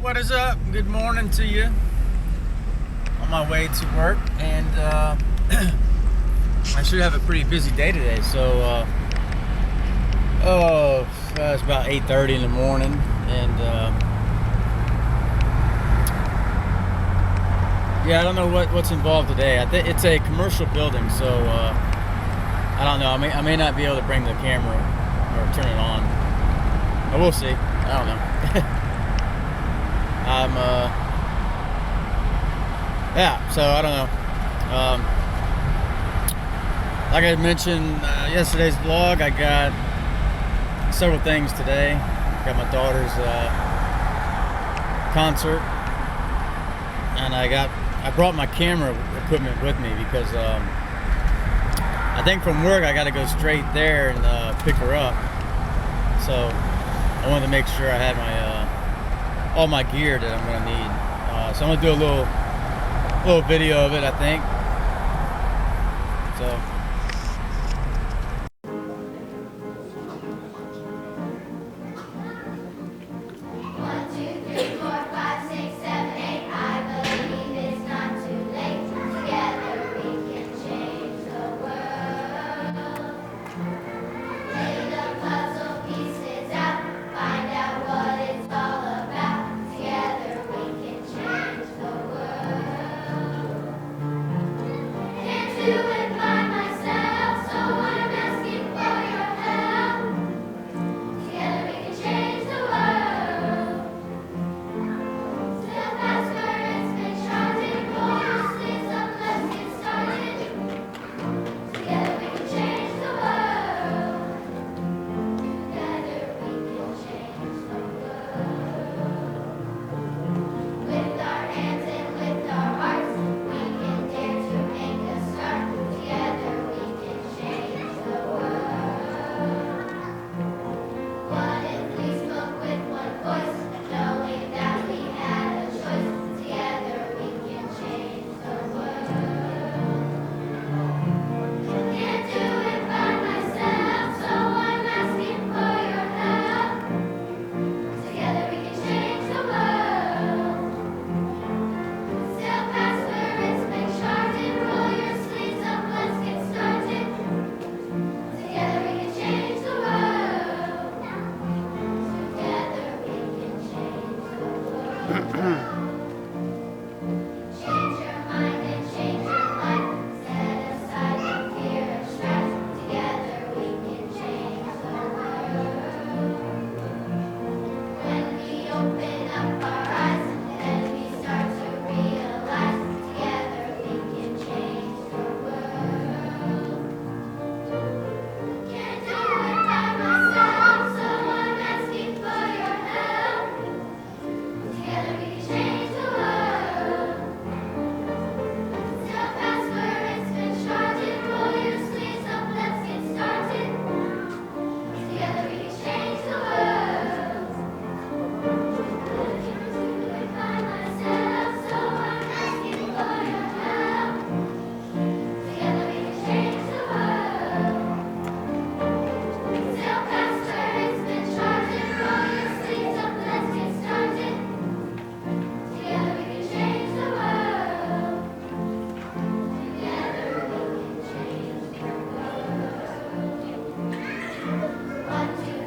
What is up? Good morning to you. On my way to work, and I should have a pretty busy day today. So, it's about 8:30 in the morning, and yeah, I don't know what's involved today. I think it's a commercial building, so I don't know. I may not be able to bring the camera or turn it on. But we'll see. I don't know. Yeah, so I don't know. Like I mentioned yesterday's vlog, I got several things today. Got my daughter's concert, and I brought my camera equipment with me because I think from work I got to go straight there and pick her up. So I wanted to make sure I had my all my gear that I'm going to need. So I'm going to do a little video of it, I think. So.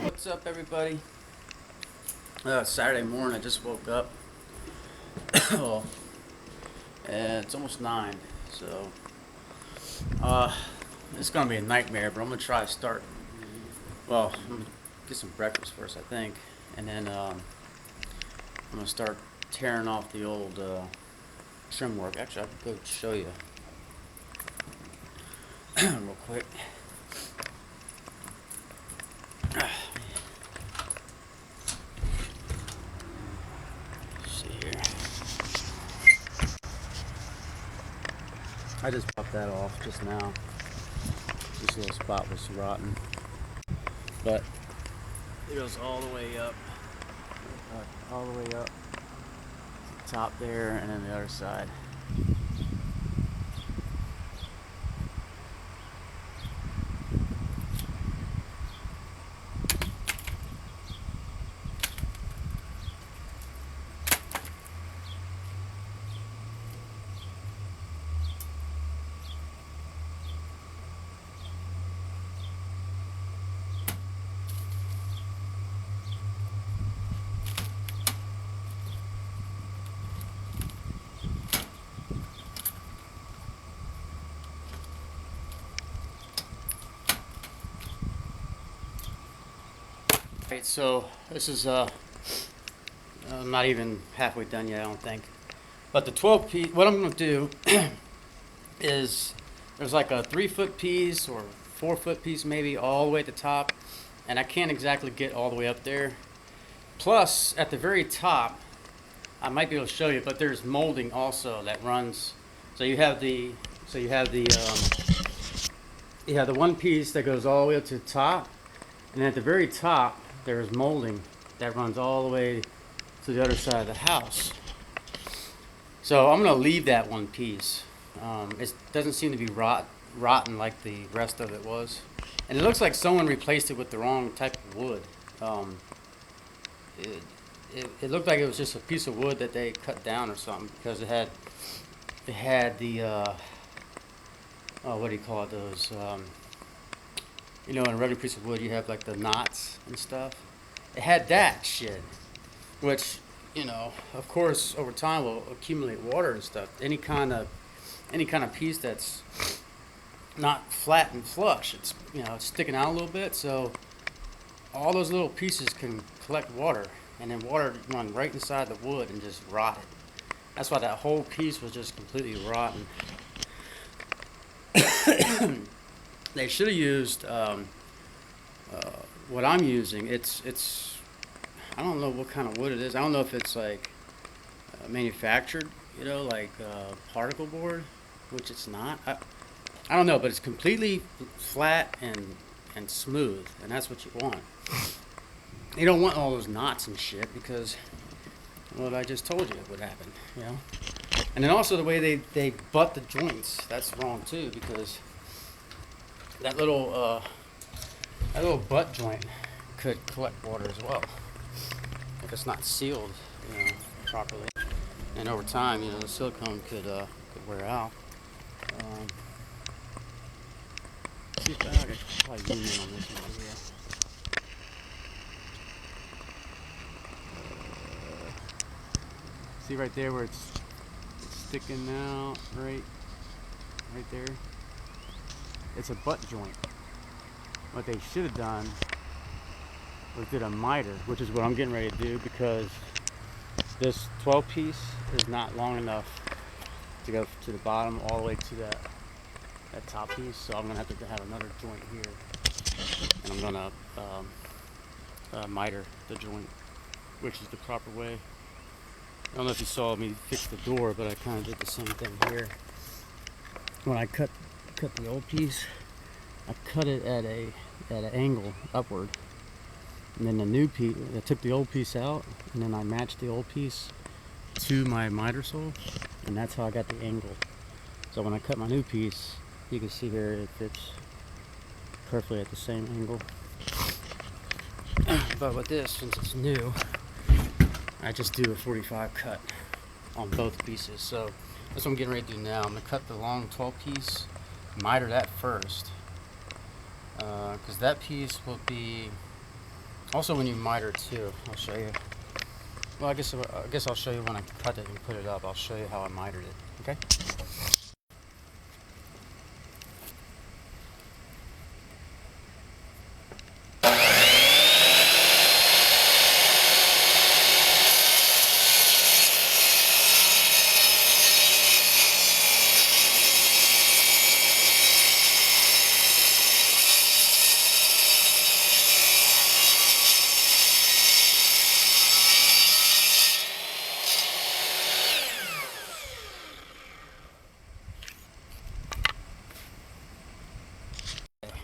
What's up, everybody? Saturday morning, I just woke up. And it's almost 9, so it's gonna be a nightmare, but I'm gonna try to start. Well, I'm gonna get some breakfast first, I think, and then I'm gonna start tearing off the old trim work. Actually, I can go show you real quick. I just popped that off just now. This little spot was rotten, but it goes all the way up, all the way up to the top there, and then the other side. Alright, so this is not even halfway done yet, I don't think. But the 12 piece, what I'm going to do is there's like a 3-foot piece or 4-foot piece maybe all the way at the top, and I can't exactly get all the way up there. Plus, at the very top, I might be able to show you, but there's molding also that runs. So you have the one piece that goes all the way up to the top, and at the very top there's molding that runs all the way to the other side of the house. So I'm gonna leave that one piece. It doesn't seem to be rotten like the rest of it was, and it looks like someone replaced it with the wrong type of wood. It looked like it was just a piece of wood that they cut down or something, because it had the oh, what do you call it, those you know, in a regular piece of wood you have like the knots and stuff. It had that shit, which, you know, of course over time will accumulate water and stuff. Any kind of piece that's not flat and flush, it's, you know, it's sticking out a little bit, so all those little pieces can collect water, and then water run right inside the wood and just rot it. That's why that whole piece was just completely rotten. They should have used what I'm using. It's I don't know what kind of wood it is. I don't know if it's like manufactured, you know, like particle board, which it's not. I don't know, but it's completely flat and smooth, and that's what you want. You don't want all those knots and shit, because what I just told you would happen, you know. And then also the way they butt the joints, that's wrong too, because that little butt joint could collect water as well if it's not sealed, you know, properly. And over time, you know, the silicone could wear out. See if I could probably zoom in on this one here. See right there where it's sticking out, right there. It's a butt joint. What they should have done was did a miter, which is what I'm getting ready to do, because this 12 piece is not long enough to go to the bottom all the way to that top piece. So I'm gonna have to have another joint here, and I'm gonna miter the joint, which is the proper way. I don't know if you saw me fix the door, but I kind of did the same thing here. When I cut the old piece, I cut it at an angle upward, and then the new piece, I took the old piece out, and then I matched the old piece to my miter saw, and that's how I got the angle. So when I cut my new piece, you can see here it fits perfectly at the same angle. But with this, since it's new, I just do a 45 cut on both pieces. So that's what I'm getting ready to do now. I'm going to cut the long 12 piece, miter that first, because that piece will be, also when you miter too, I'll show you. Well, I guess I'll show you when I cut it and put it up. I'll show you how I mitered it, okay?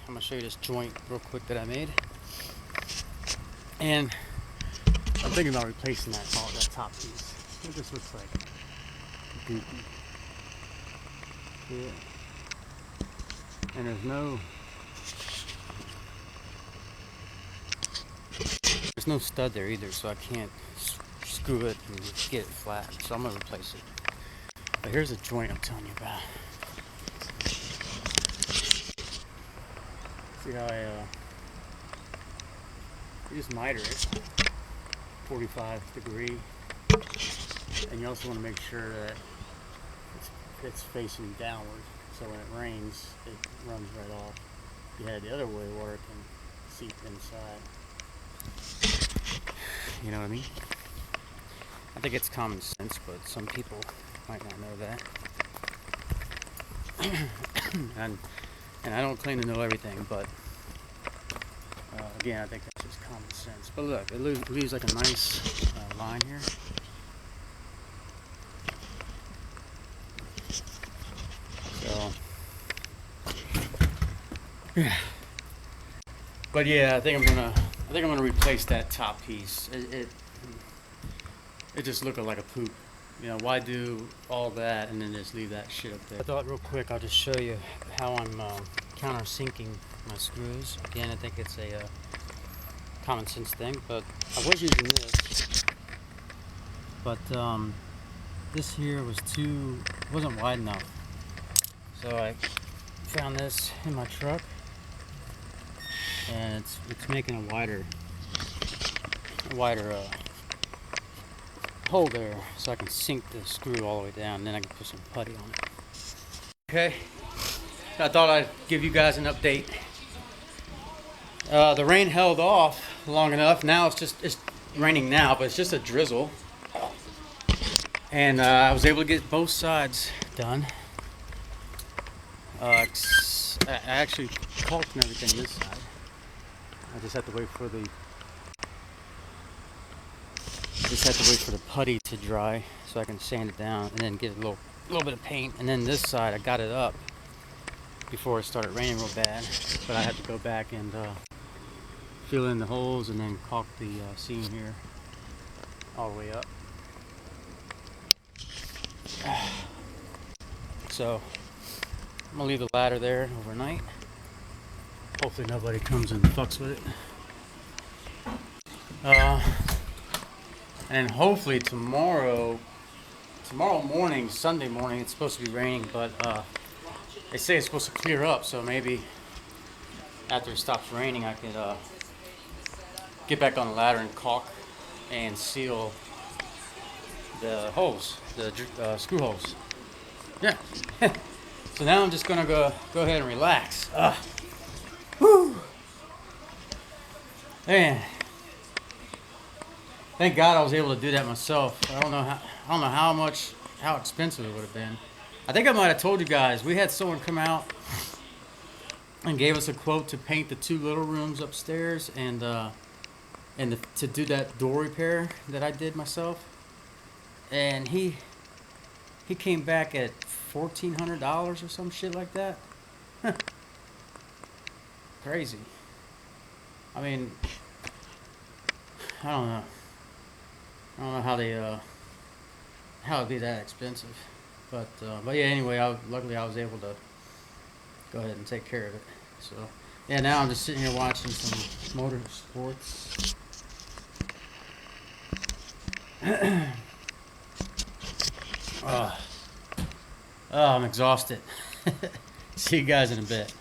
I'm going to show you this joint real quick that I made. And I'm thinking about replacing that top piece. It just looks like goofy. Yeah. And there's no stud there either, so I can't screw it and get it flat. So I'm going to replace it. But here's the joint I'm telling you about. See how you just miter it 45 degree, and you also want to make sure that it's facing downward, so when it rains it runs right off. If you had it the other way, water can seep inside. You know what I mean? I think it's common sense, but some people might not know that. and I don't claim to know everything, but again, I think that's just common sense. But look, it leaves like a nice line here. So, yeah. But yeah, I think I'm gonna replace that top piece. It just looked like a poop. You know, why do all that and then just leave that shit up there? I thought real quick I'll just show you how I'm countersinking my screws. Again, I think it's a common sense thing, but I was using this, but this here wasn't wide enough. So I found this in my truck, and it's making a wider hole there, so I can sink the screw all the way down, and then I can put some putty on it. Okay, I thought I'd give you guys an update. The rain held off long enough. Now it's raining now, but it's just a drizzle, and I was able to get both sides done. I actually caulked and everything this side. I just have to wait for the putty to dry so I can sand it down and then get a little bit of paint. And then this side, I got it up before it started raining real bad, but I had to go back and fill in the holes and then caulk the seam here all the way up. So I'm gonna leave the ladder there overnight. Hopefully nobody comes and fucks with it. And hopefully tomorrow morning, Sunday morning, it's supposed to be raining, but they say it's supposed to clear up, so maybe after it stops raining I could get back on the ladder and caulk and seal the holes, the screw holes. Yeah. So now I'm just gonna go ahead and relax. Whew. Man. Thank God I was able to do that myself. I don't know how expensive it would have been. I think I might have told you guys, we had someone come out and gave us a quote to paint the 2 little rooms upstairs and to do that door repair that I did myself. And he came back at $1,400 or some shit like that. Crazy. I mean, I don't know how it'd be that expensive, but yeah. Anyway, luckily I was able to go ahead and take care of it. So yeah, now I'm just sitting here watching some motor sports. Oh, I'm exhausted. See you guys in a bit.